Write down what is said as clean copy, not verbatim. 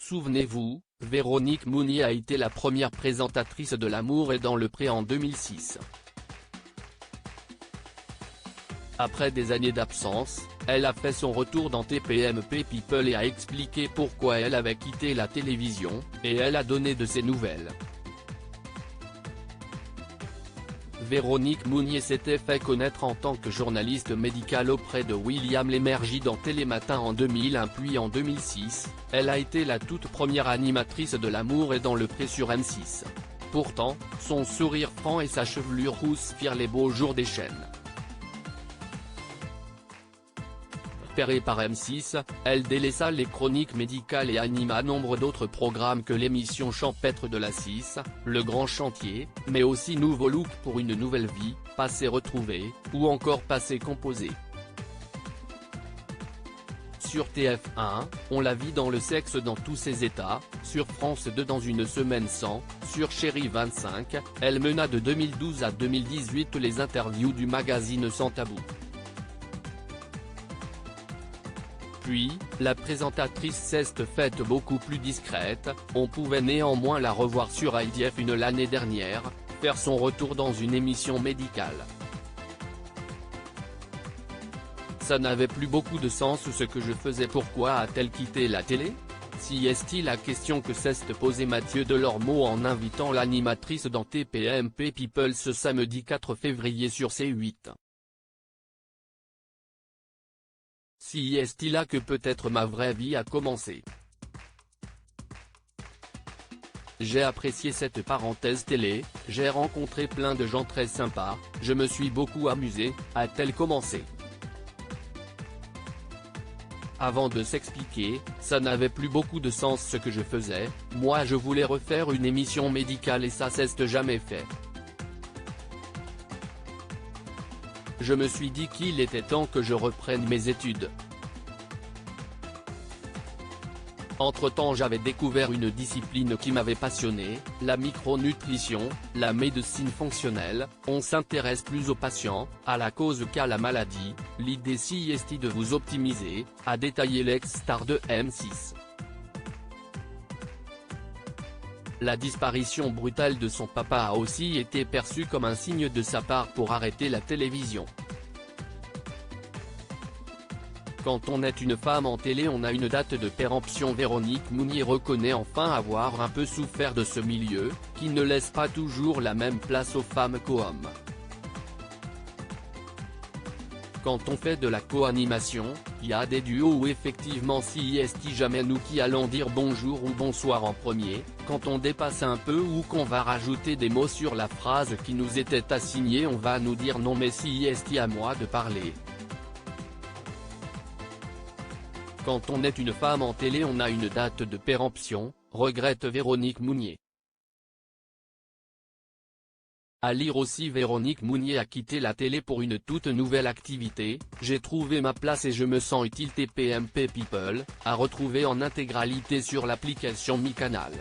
Souvenez-vous, Véronique Mounier a été la première présentatrice de L'amour est dans le pré en 2006. Après des années d'absence, elle a fait son retour dans TPMP People et a expliqué pourquoi elle avait quitté la télévision, et elle a donné de ses nouvelles. Véronique Mounier s'était fait connaître en tant que journaliste médicale auprès de William Lémergie dans Télématin en 2001 puis en 2006, elle a été la toute première animatrice de L'amour est dans le pré sur M6. Pourtant, son sourire franc et sa chevelure rousse firent les beaux jours des chaînes. Repérée par M6, elle délaissa les chroniques médicales et anima nombre d'autres programmes que l'émission champêtre de la 6, Le Grand Chantier, mais aussi Nouveau Look pour une nouvelle vie, Passé retrouvé, ou encore Passé composé. Sur TF1, on la vit dans Le Sexe dans tous ses états, sur France 2 dans Une semaine sans, sur Chérie 25, elle mena de 2012 à 2018 les interviews du magazine Sans Tabou. Puis, la présentatrice s'est faite beaucoup plus discrète, on pouvait néanmoins la revoir sur IDF1 l'année dernière, faire son retour dans une émission médicale. Ça n'avait plus beaucoup de sens ce que je faisais. Pourquoi a-t-elle quitté la télé? Si est-il la question que s'est posée Mathieu Delormeau en invitant l'animatrice dans TPMP People ce samedi 4 février sur C8. Si est-il là que peut-être ma vraie vie a commencé. J'ai apprécié cette parenthèse télé, j'ai rencontré plein de gens très sympas, je me suis beaucoup amusé, a-t-elle commencé. Avant de s'expliquer, ça n'avait plus beaucoup de sens ce que je faisais, moi je voulais refaire une émission médicale et ça s'est jamais fait. Je me suis dit qu'il était temps que je reprenne mes études. Entre-temps j'avais découvert une discipline qui m'avait passionné, la micronutrition, la médecine fonctionnelle, on s'intéresse plus aux patients, à la cause qu'à la maladie, l'idée si est de vous optimiser, a détaillé l'ex-star de M6. La disparition brutale de son papa a aussi été perçue comme un signe de sa part pour arrêter la télévision. Quand on est une femme en télé on a une date de péremption. Véronique Mounier reconnaît enfin avoir un peu souffert de ce milieu, qui ne laisse pas toujours la même place aux femmes qu'aux hommes. Quand on fait de la co-animation, il y a des duos où effectivement si est jamais nous qui allons dire bonjour ou bonsoir en premier, quand on dépasse un peu ou qu'on va rajouter des mots sur la phrase qui nous était assignée on va nous dire non mais si est à moi de parler. Quand on est une femme en télé on a une date de péremption, regrette Véronique Mounier. À lire aussi Véronique Mounier a quitté la télé pour une toute nouvelle activité, j'ai trouvé ma place et je me sens utile. TPMP People, à retrouver en intégralité sur l'application Mi Canal.